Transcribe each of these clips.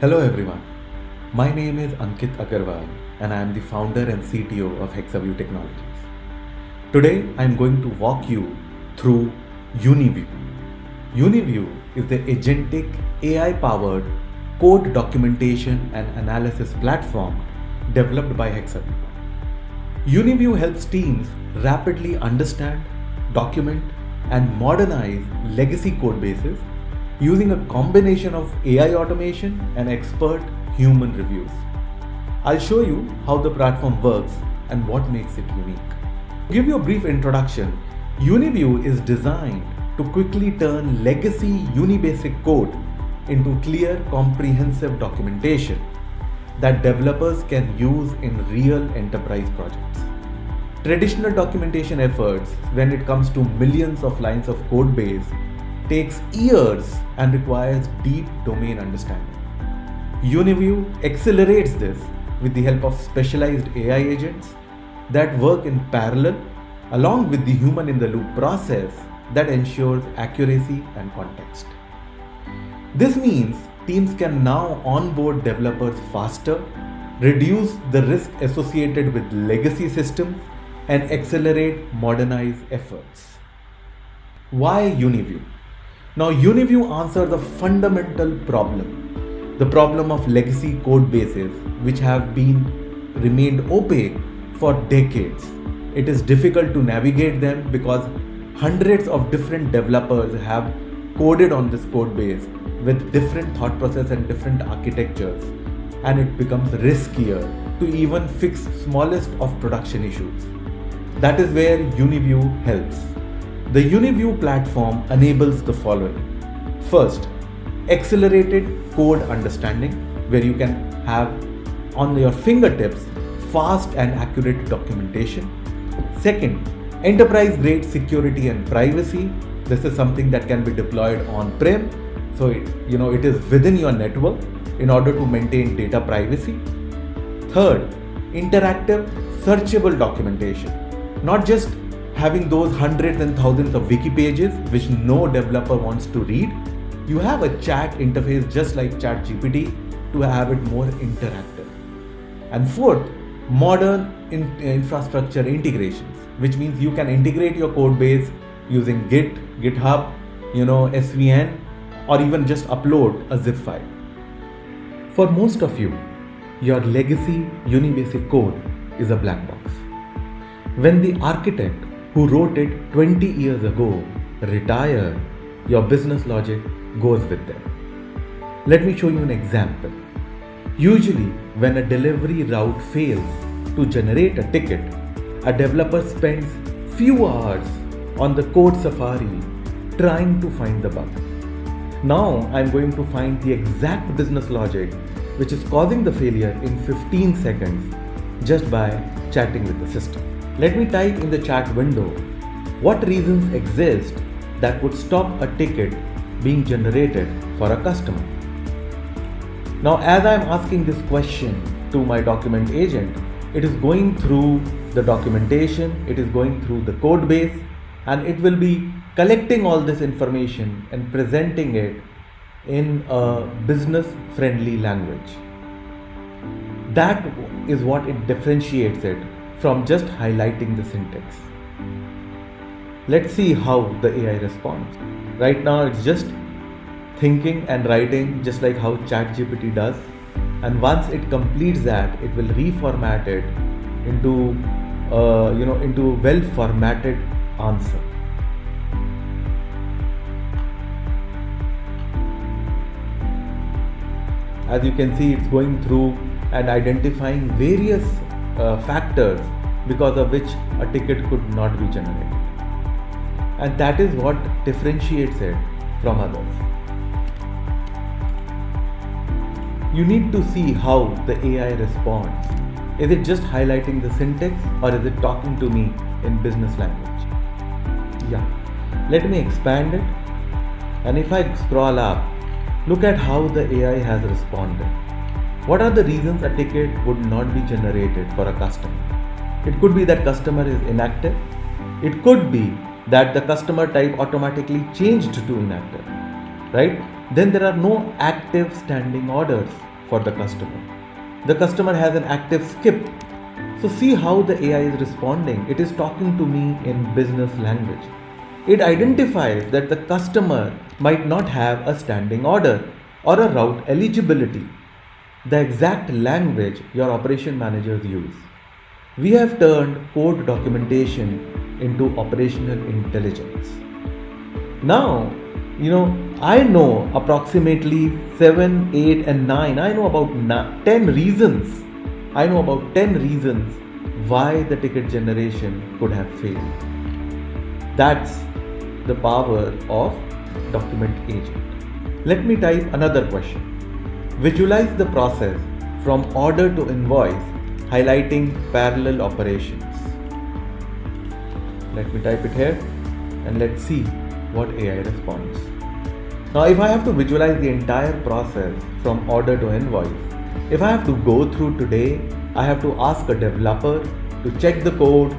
Hello everyone, my name is Ankit Agarwal and I am the founder and CTO of Hexaview Technologies. Today I am going to walk you through UniView. UniView is the agentic AI-powered code documentation and analysis platform developed by Hexaview. UniView helps teams rapidly understand, document, and modernize legacy code bases using a combination of AI automation and expert human reviews. I'll show you how the platform works and what makes it unique. To give you a brief introduction, UniView is designed to quickly turn legacy UniBasic code into clear, comprehensive documentation that developers can use in real enterprise projects. Traditional documentation efforts, when it comes to millions of lines of code base, takes years and requires deep domain understanding. UniView accelerates this with the help of specialized AI agents that work in parallel along with the human-in-the-loop process that ensures accuracy and context. This means teams can now onboard developers faster, reduce the risk associated with legacy systems, and accelerate modernize efforts. Why UniView? Now, UniView answers a fundamental problem, the problem of legacy code bases which have remained opaque for decades. It is difficult to navigate them because hundreds of different developers have coded on this code base with different thought process and different architectures, and it becomes riskier to even fix smallest of production issues. That is where UniView helps. The UniView platform enables the following. First, accelerated code understanding, where you can have on your fingertips fast and accurate documentation. Second, enterprise-grade security and privacy. This is something that can be deployed on-prem, so it is within your network in order to maintain data privacy. Third, interactive, searchable documentation. Not just having those hundreds and thousands of wiki pages which no developer wants to read. You have a chat interface just like ChatGPT to have it more interactive. And fourth, modern infrastructure integrations, which means you can integrate your code base using Git, GitHub, SVN, or even just upload a zip file. For most of you, your legacy UniBasic code is a black box. When the architect who wrote it 20 years ago retire, your business logic goes with them. Let me show you an example. Usually, when a delivery route fails to generate a ticket, a developer spends few hours on the code safari trying to find the bug. Now, I'm going to find the exact business logic which is causing the failure in 15 seconds just by chatting with the system. Let me type in the chat window what reasons exist that would stop a ticket being generated for a customer. Now, as I am asking this question to my document agent, it is going through the documentation, it is going through the code base, and it will be collecting all this information and presenting it in a business-friendly language. That is what it differentiates it from just highlighting the syntax. Let's see how the AI responds. Right now it's just thinking and writing just like how ChatGPT does, and once it completes that, it will reformat it into well-formatted answer. As you can see, it's going through and identifying various factors because of which a ticket could not be generated. And that is what differentiates it from others. You need to see how the AI responds. Is it just highlighting the syntax, or is it talking to me in business language? Yeah, let me expand it. And if I scroll up, look at how the AI has responded. What are the reasons a ticket would not be generated for a customer? It could be that customer is inactive. It could be that the customer type automatically changed to inactive, right? Then there are no active standing orders for the customer. The customer has an active skip. So see how the AI is responding. It is talking to me in business language. It identifies that the customer might not have a standing order or a route eligibility, the exact language your operation managers use. We have turned code documentation into operational intelligence. Now, I know approximately 7, 8 and 9. I know about 10 reasons. I know about 10 reasons why the ticket generation could have failed. That's the power of document agent. Let me type another question. Visualize the process from order to invoice, highlighting parallel operations. Let me type it here and let's see what AI responds. Now, if I have to visualize the entire process from order to invoice, if I have to go through today, I have to ask a developer to check the code,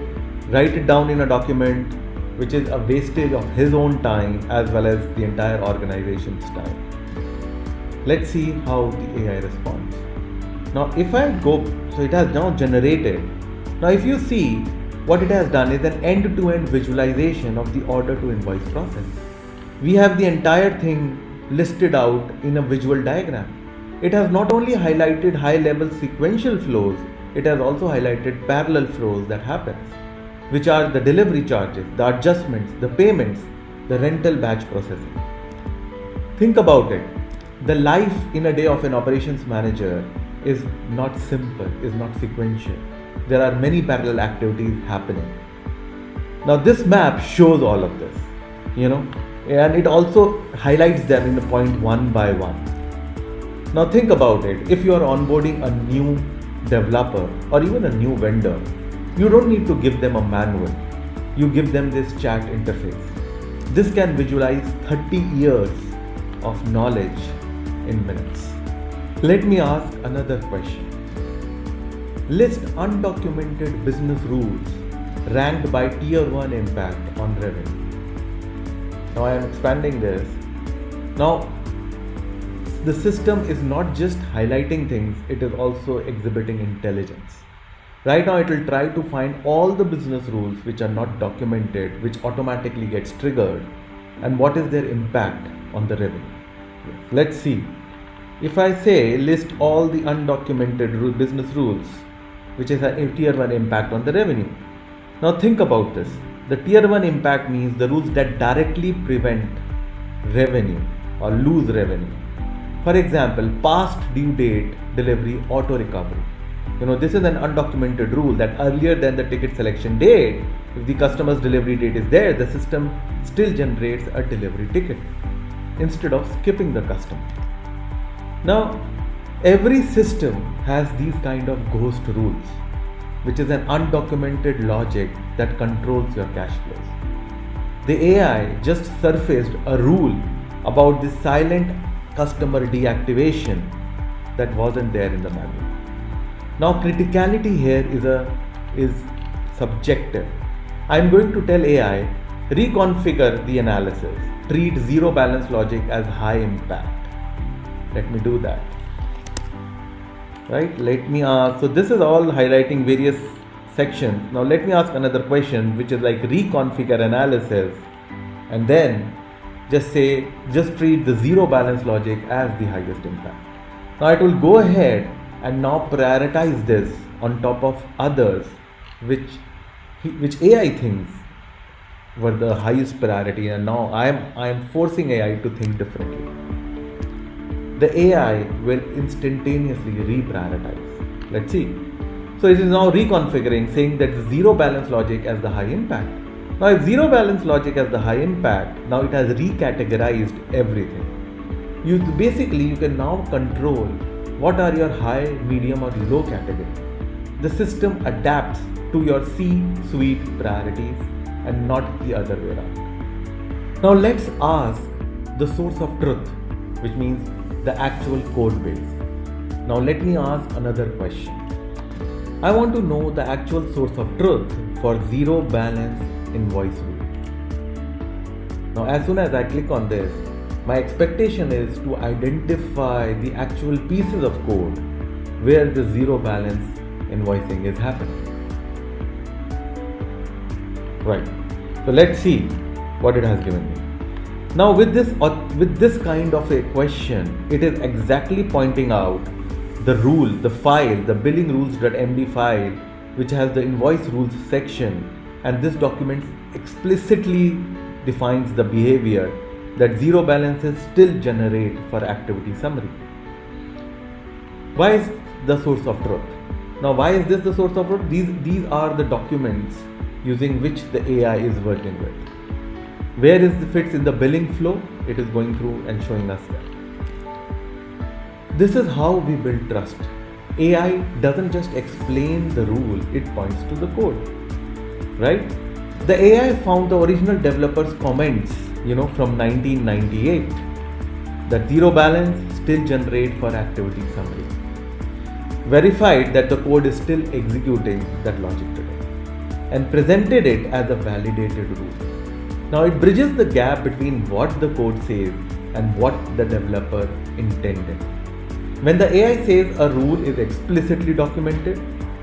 write it down in a document, which is a wastage of his own time as well as the entire organization's time. Let's see how the AI responds. Now, if I go, so it has now generated. Now, if you see, what it has done is an end-to-end visualization of the order to invoice process. We have the entire thing listed out in a visual diagram. It has not only highlighted high-level sequential flows, it has also highlighted parallel flows that happens, which are the delivery charges, the adjustments, the payments, the rental batch processing. Think about it. The life in a day of an operations manager is not simple, is not sequential. There are many parallel activities happening. Now this map shows all of this, and it also highlights them in the point one by one. Now think about it. If you are onboarding a new developer or even a new vendor, you don't need to give them a manual. You give them this chat interface. This can visualize 30 years of knowledge in minutes. Let me ask another question. List undocumented business rules ranked by tier 1 impact on revenue. Now I am expanding this. Now the system is not just highlighting things, it is also exhibiting intelligence. Right now it will try to find all the business rules which are not documented, which automatically gets triggered, and what is their impact on the revenue. Let's see. If I say list all the undocumented business rules, which is a tier 1 impact on the revenue. Now think about this. The tier 1 impact means the rules that directly prevent revenue or lose revenue. For example, past due date delivery auto recovery. This is an undocumented rule that earlier than the ticket selection date, if the customer's delivery date is there, the system still generates a delivery ticket instead of skipping the customer. Now, every system has these kind of ghost rules, which is an undocumented logic that controls your cash flows. The AI just surfaced a rule about the silent customer deactivation that wasn't there in the manual. Now criticality here is subjective. I'm going to tell AI, reconfigure the analysis, treat zero balance logic as high impact. Let me do that. Right, so this is all highlighting various sections. Now let me ask another question, which is like reconfigure analysis, and then just treat the zero balance logic as the highest impact. Now it will go ahead and now prioritize this on top of others which AI thinks were the highest priority, and now I am forcing AI to think differently. The AI will instantaneously reprioritize. Let's see. So it is now reconfiguring, saying that zero balance logic as the high impact. Now if zero balance logic has the high impact, now it has recategorized everything. You can now control what are your high, medium or low category. The system adapts to your C-suite priorities and not the other way around. Now let's ask the source of truth, which means the actual code base. Now let me ask another question. I want to know the actual source of truth for zero balance invoice rule. Now as soon as I click on this, My expectation is to identify the actual pieces of code where the zero balance invoicing is happening. Right. So let's see what it has given me. Now with this kind of a question, it is exactly pointing out the rule, the file, the billing rules.md file, which has the invoice rules section, and this document explicitly defines the behavior that zero balances still generate for activity summary. Why is the source of truth? Now why is this the source of truth? These are the documents using which the AI is working with. Where is the fits in the billing flow? It is going through and showing us that. This is how we build trust. AI doesn't just explain the rule, it points to the code, right? The AI found the original developers' comments, from 1998, that zero balance still generate for activity summary. Verified that the code is still executing that logic today, and presented it as a validated rule. Now it bridges the gap between what the code says and what the developer intended. When the AI says a rule is explicitly documented,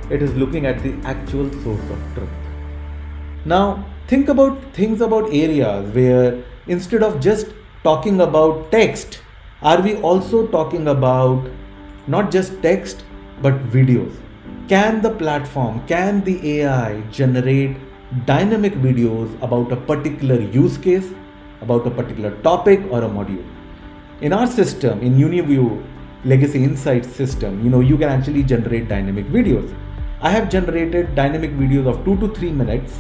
it is looking at the actual source of truth. Now think about areas where instead of just talking about text, are we also talking about not just text but videos? Can the platform, can the AI generate dynamic videos about a particular use case, about a particular topic or a module? In our system, in UniView Legacy Insights system, you can actually generate dynamic videos. I have generated dynamic videos of 2 to 3 minutes,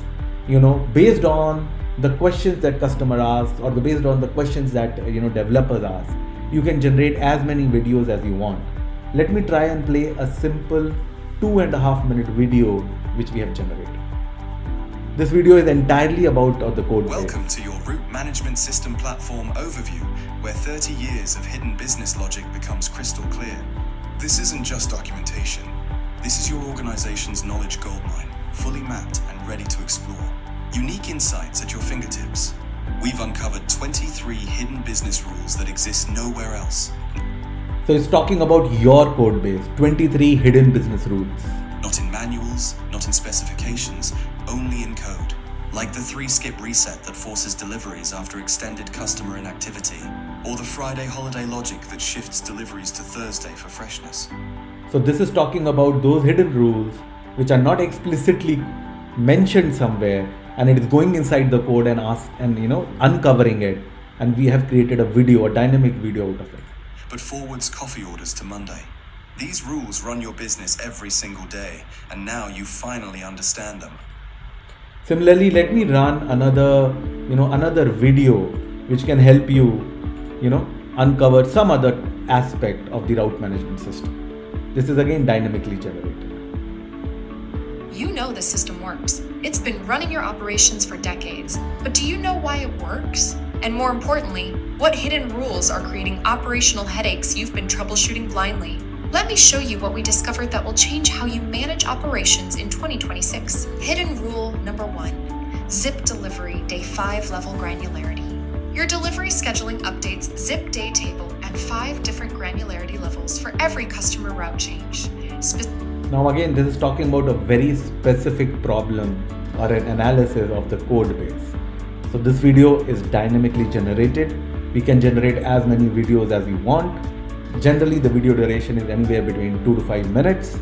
based on the questions that customer asks or based on the questions that developers ask. You can generate as many videos as you want. Let me try and play a simple 2.5 minute video which we have generated. This video is entirely about the code. Welcome to your root management system platform overview, where 30 years of hidden business logic becomes crystal clear. This isn't just documentation. This is your organization's knowledge goldmine, fully mapped and ready to explore. Unique insights at your fingertips. We've uncovered 23 hidden business rules that exist nowhere else. So it's talking about your code base, 23 hidden business rules. Not in manuals, not in specifications, only in code. Like the 3-skip reset that forces deliveries after extended customer inactivity, or the Friday holiday logic that shifts deliveries to Thursday for freshness. So this is talking about those hidden rules which are not explicitly mentioned somewhere, and it is going inside the code and uncovering it, and we have created a video, a dynamic video out of it. But forwards coffee orders to Monday. These rules run your business every single day, and now you finally understand them. Similarly, let me run another video which can help you, uncover some other aspect of the route management system. This is again dynamically generated. You know the system works. It's been running your operations for decades, but do you know why it works? And more importantly, what hidden rules are creating operational headaches you've been troubleshooting blindly? Let me show you what we discovered that will change how you manage operations in 2026. Hidden rule number 1, zip delivery day 5 level granularity. Your delivery scheduling updates zip day table at 5 different granularity levels for every customer route change. Now again, this is talking about a very specific problem or an analysis of the code base. So this video is dynamically generated. We can generate as many videos as we want. Generally, the video duration is anywhere between 2 to 5 minutes,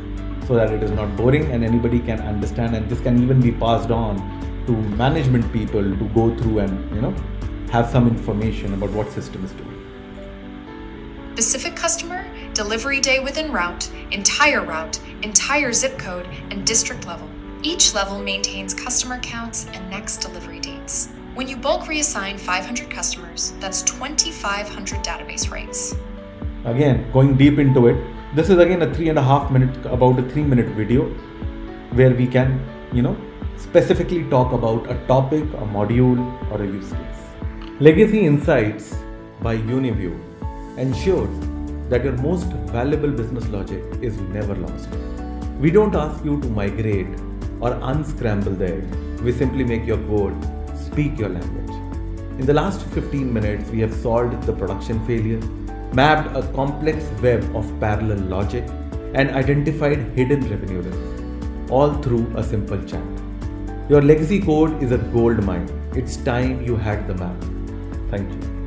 so that it is not boring and anybody can understand, and this can even be passed on to management people to go through and have some information about what system is doing. Specific customer, delivery day within route, entire zip code, and district level. Each level maintains customer counts and next delivery dates. When you bulk reassign 500 customers, that's 2,500 database rights. Again, going deep into it, this is again about a 3-minute video where we can, specifically talk about a topic, a module, or a use case. Legacy Insights by UniView ensures that your most valuable business logic is never lost. We don't ask you to migrate or unscramble the egg. We simply make your code speak your language. In the last 15 minutes, we have solved the production failure, mapped a complex web of parallel logic, and identified hidden revenue risks, all through a simple chat. Your legacy code is a gold mine. It's time you hack the map. Thank you.